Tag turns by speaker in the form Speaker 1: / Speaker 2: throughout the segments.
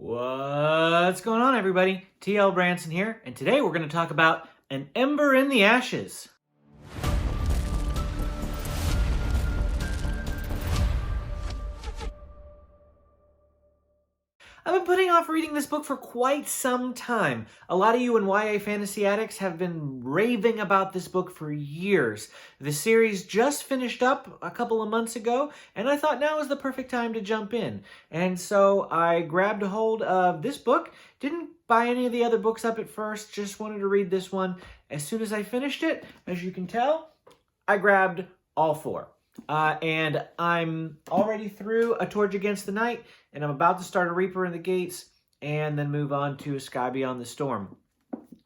Speaker 1: What's going on, everybody? TL Branson here, and today we're going to talk about An Ember in the Ashes. I've been putting off reading this book for quite some time. A lot of you YA fantasy addicts have been raving about this book for years. The series just finished up a couple of months ago, and I thought now is the perfect time to jump in. And so I grabbed a hold of this book, didn't buy any of the other books up at first, just wanted to read this one. As soon as I finished it, as you can tell, I grabbed all four. And I'm already through A Torch Against the Night, and I'm about to start A Reaper in the Gates, and then move on to A Sky Beyond the Storm.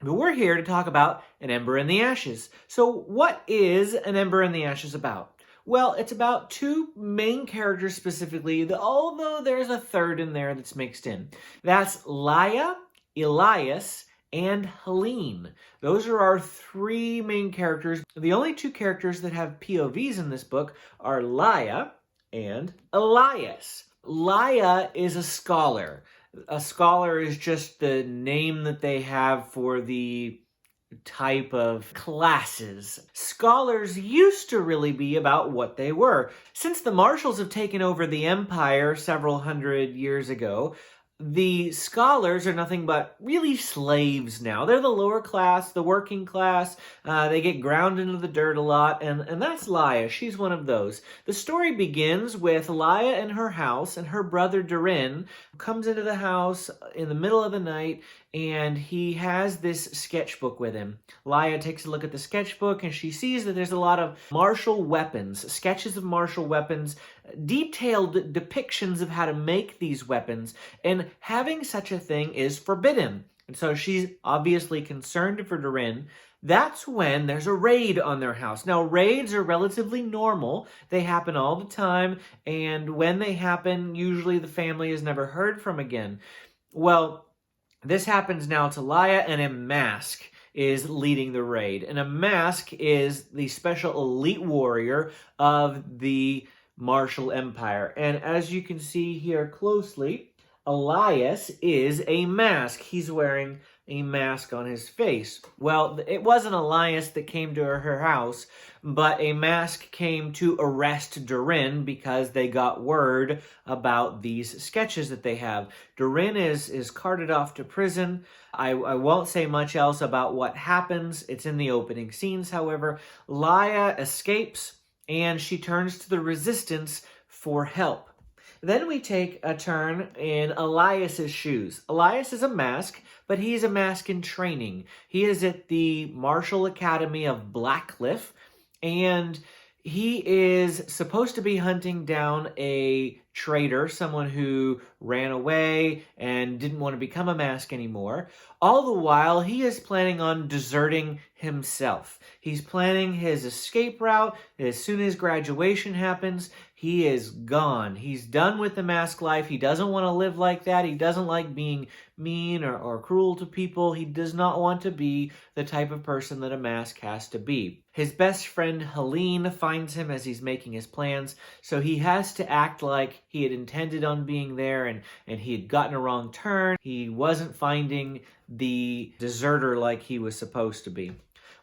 Speaker 1: But we're here to talk about An Ember in the Ashes. So what is An Ember in the Ashes about? Well, it's about two main characters specifically, although there's a third in there that's mixed in. That's Lya, Elias, and Helene. Those are our three main characters. The only two characters that have POVs in this book are Lya and Elias. Lya is a scholar. A scholar is just the name that they have for the type of classes. Scholars used to really be about what they were. Since the Marshals have taken over the empire several hundred years ago, the scholars are nothing but really slaves now. They're the lower class, the working class. They get ground into the dirt a lot, and that's Lya. She's one of those. The story begins with Lya in her house, and her brother Durin comes into the house in the middle of the night, and he has this sketchbook with him. Lya takes a look at the sketchbook, and she sees that there's a lot of martial weapons, sketches of martial weapons, detailed depictions of how to make these weapons, and having such a thing is forbidden. And so she's obviously concerned for Durin. That's when there's a raid on their house. Now, raids are relatively normal. They happen all the time, and when they happen, usually the family is never heard from again. Well, this happens now to Lya, and a mask is leading the raid. And a mask is the special elite warrior of the Martial Empire. And as you can see here closely, Elias is a mask. He's wearing a mask on his face. Well, it wasn't Elias that came to her house, but a mask came to arrest Durin because they got word about these sketches that they have. Durin is carted off to prison. I won't say much else about what happens. It's in the opening scenes, however. Lya escapes, and she turns to the resistance for help. Then we take a turn in Elias's shoes. Elias is a mask, but he's a mask in training. He is at the Martial Academy of Blackcliff, and he is supposed to be hunting down a traitor, someone who ran away and didn't want to become a mask anymore. All the while, he is planning on deserting himself. He's planning his escape route. As soon as graduation happens, he is gone. He's done with the mask life. He doesn't want to live like that. He doesn't like being mean or cruel to people. He does not want to be the type of person that a mask has to be. His best friend Helene finds him as he's making his plans, so he has to act like he had intended on being there and he had gotten a wrong turn. He wasn't finding the deserter like he was supposed to be.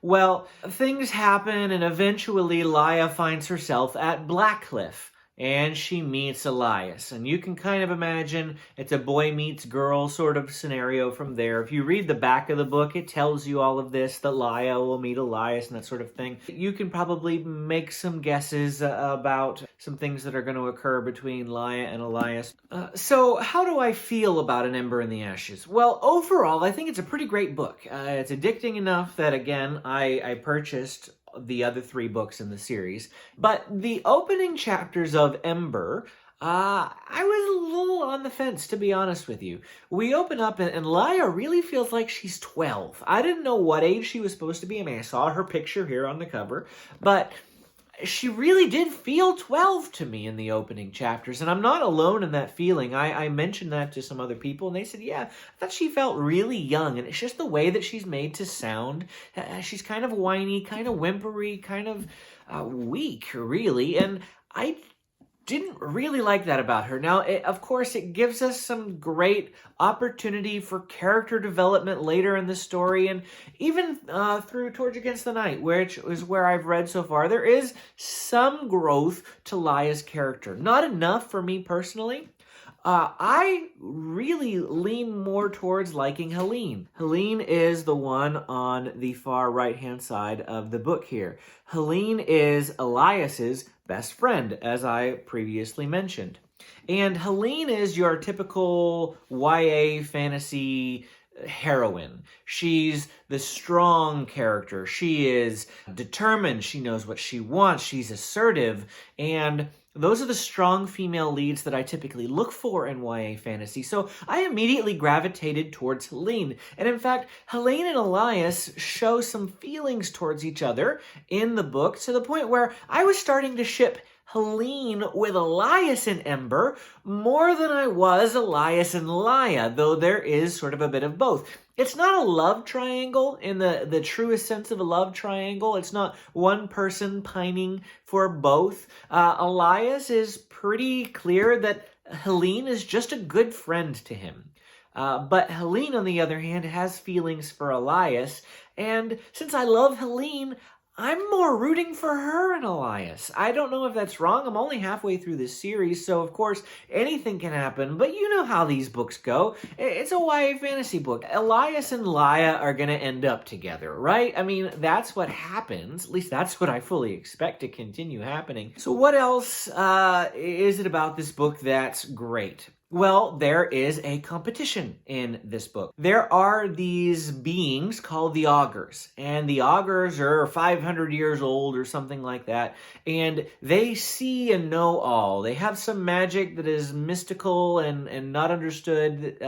Speaker 1: Well, things happen, and eventually Lya finds herself at Blackcliff, and she meets Elias. And you can kind of imagine it's a boy meets girl sort of scenario from there. If you read the back of the book, it tells you all of this, that Lya will meet Elias and that sort of thing. You can probably make some guesses about some things that are going to occur between Lya and Elias. So how do I feel about An Ember in the Ashes? Well, overall, I think it's a pretty great book. It's addicting enough that, again, I purchased the other three books in the series. But the opening chapters of Ember, I was a little on the fence, to be honest with you. We open up and Lya really feels like she's 12. I didn't know what age she was supposed to be. I mean, I saw her picture here on the cover, but she really did feel 12 to me in the opening chapters, and I'm not alone in that feeling. I mentioned that to some other people, and they said, yeah, I thought she felt really young, and it's just the way that she's made to sound. She's kind of whiny, kind of whimpery, kind of weak, really, and I didn't really like that about her. Now, of course, it gives us some great opportunity for character development later in the story, and even through Towards Against the Night, which is where I've read so far, there is some growth to Lya's character. Not enough for me personally. I really lean more towards liking Helene. Helene is the one on the far right-hand side of the book here. Helene is Elias's best friend, as I previously mentioned. And Helene is your typical YA fantasy heroine. She's the strong character. She is determined. She knows what she wants. She's assertive. And those are the strong female leads that I typically look for in YA fantasy. So I immediately gravitated towards Helene. And in fact, Helene and Elias show some feelings towards each other in the book to the point where I was starting to ship Helene with Elias and Ember more than I was Elias and Lya, though there is sort of a bit of both. It's not a love triangle in the truest sense of a love triangle. It's not one person pining for both. Elias is pretty clear that Helene is just a good friend to him. But Helene, on the other hand, has feelings for Elias. And since I love Helene, I'm more rooting for her and Elias. I don't know if that's wrong. I'm only halfway through this series, so of course anything can happen, but you know how these books go. It's a YA fantasy book. Elias and Lya are going to end up together, right? I mean, that's what happens. At least that's what I fully expect to continue happening. So what else is it about this book that's great? Well, there is a competition in this book. There are these beings called the augurs, and the augurs are 500 years old or something like that, and they see and know all. They have some magic that is mystical and not understood,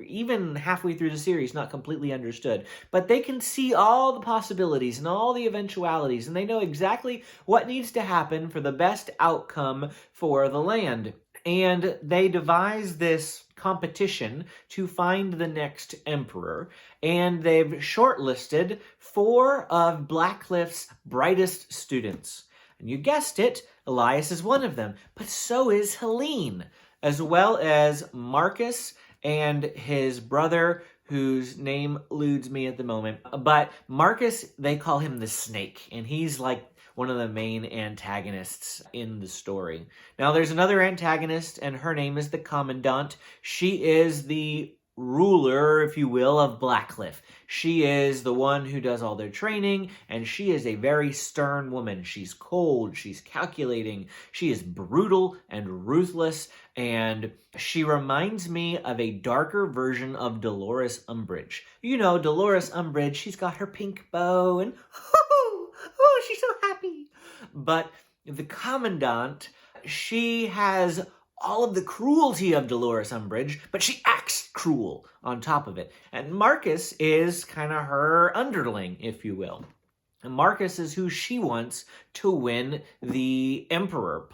Speaker 1: even halfway through the series, not completely understood. But they can see all the possibilities and all the eventualities, and they know exactly what needs to happen for the best outcome for the land. And they devise this competition to find the next emperor, and they've shortlisted 4 of Blackcliff's brightest students. And you guessed it, Elias is one of them, but so is Helene, as well as Marcus and his brother, whose name eludes me at the moment. But Marcus, they call him the Snake, and he's like one of the main antagonists in the story. Now, there's another antagonist, and her name is the Commandant. She is the ruler, if you will, of Blackcliff. She is the one who does all their training, and she is a very stern woman. She's cold, she's calculating, she is brutal and ruthless, and she reminds me of a darker version of Dolores Umbridge. You know, Dolores Umbridge, she's got her pink bow, and oh, she's so happy. But the Commandant, she has all of the cruelty of Dolores Umbridge, but she acts cruel on top of it. And Marcus is kind of her underling, if you will. And Marcus is who she wants to win the emperor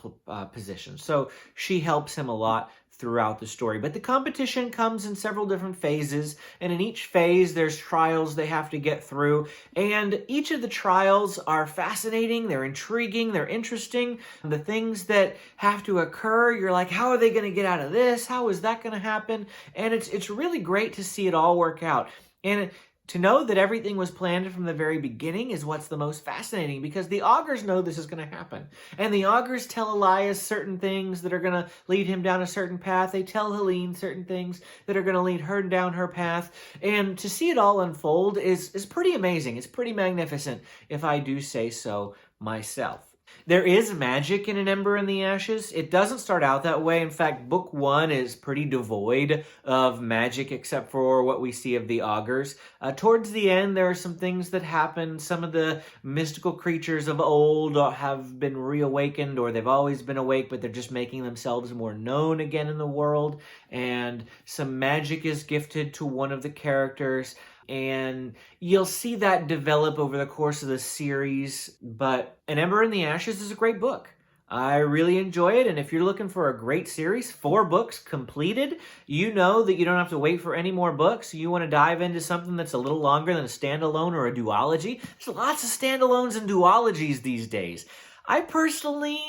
Speaker 1: position. So she helps him a lot throughout the story. But the competition comes in several different phases, and in each phase there's trials they have to get through, and each of the trials are fascinating, they're intriguing, they're interesting. The things that have to occur, you're like, how are they going to get out of this? How is that going to happen? And it's really great to see it all work out. And to know that everything was planned from the very beginning is what's the most fascinating, because the augurs know this is going to happen. And the augurs tell Elias certain things that are going to lead him down a certain path. They tell Helene certain things that are going to lead her down her path. And to see it all unfold is pretty amazing. It's pretty magnificent, if I do say so myself. There is magic in An Ember in the Ashes. It doesn't start out that way. In fact, book 1 is pretty devoid of magic except for what we see of the augurs. Towards the end, there are some things that happen. Some of the mystical creatures of old have been reawakened, or they've always been awake, but they're just making themselves more known again in the world. And some magic is gifted to one of the characters. And you'll see that develop over the course of the series. But An Ember in the Ashes is a great book. I really enjoy it, and if you're looking for a great series, 4 books completed, you know that you don't have to wait for any more books. You want to dive into something that's a little longer than a standalone or a duology. There's lots of standalones and duologies these days. I personally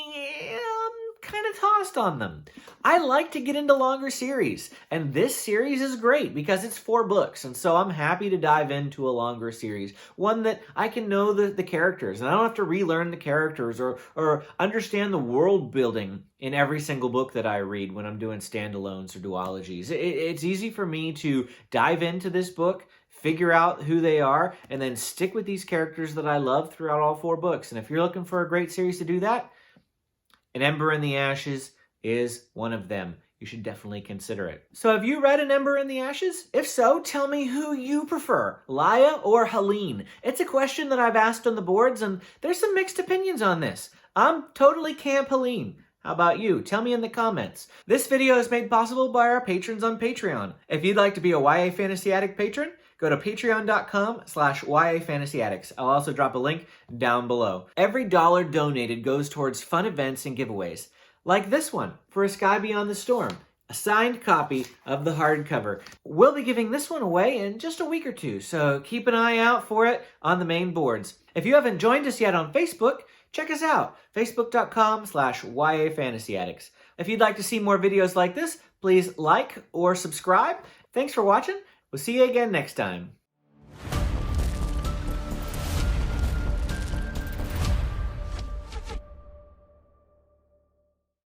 Speaker 1: am kind of tossed on them. I like to get into longer series, and this series is great because it's 4 books, and so I'm happy to dive into a longer series. One that I can know the characters, and I don't have to relearn the characters or understand the world building in every single book that I read when I'm doing standalones or duologies. It's easy for me to dive into this book, figure out who they are, and then stick with these characters that I love throughout all 4 books. And if you're looking for a great series to do that, An Ember in the Ashes is one of them. You should definitely consider it. So have you read An Ember in the Ashes? If so, tell me who you prefer, Lya or Helene. It's a question that I've asked on the boards, and there's some mixed opinions on this. I'm totally camp Helene. How about you? Tell me in the comments. This video is made possible by our patrons on Patreon. If you'd like to be a YA Fantasy Addict patron, go to patreon.com/YAFantasyAddicts. I'll also drop a link down below. Every dollar donated goes towards fun events and giveaways, like this one for A Sky Beyond the Storm, a signed copy of the hardcover. We'll be giving this one away in just a week or two, so keep an eye out for it on the main boards. If you haven't joined us yet on Facebook, check us out, facebook.com/YAFantasyAddicts. If you'd like to see more videos like this, please like or subscribe. Thanks for watching. We'll see you again next time.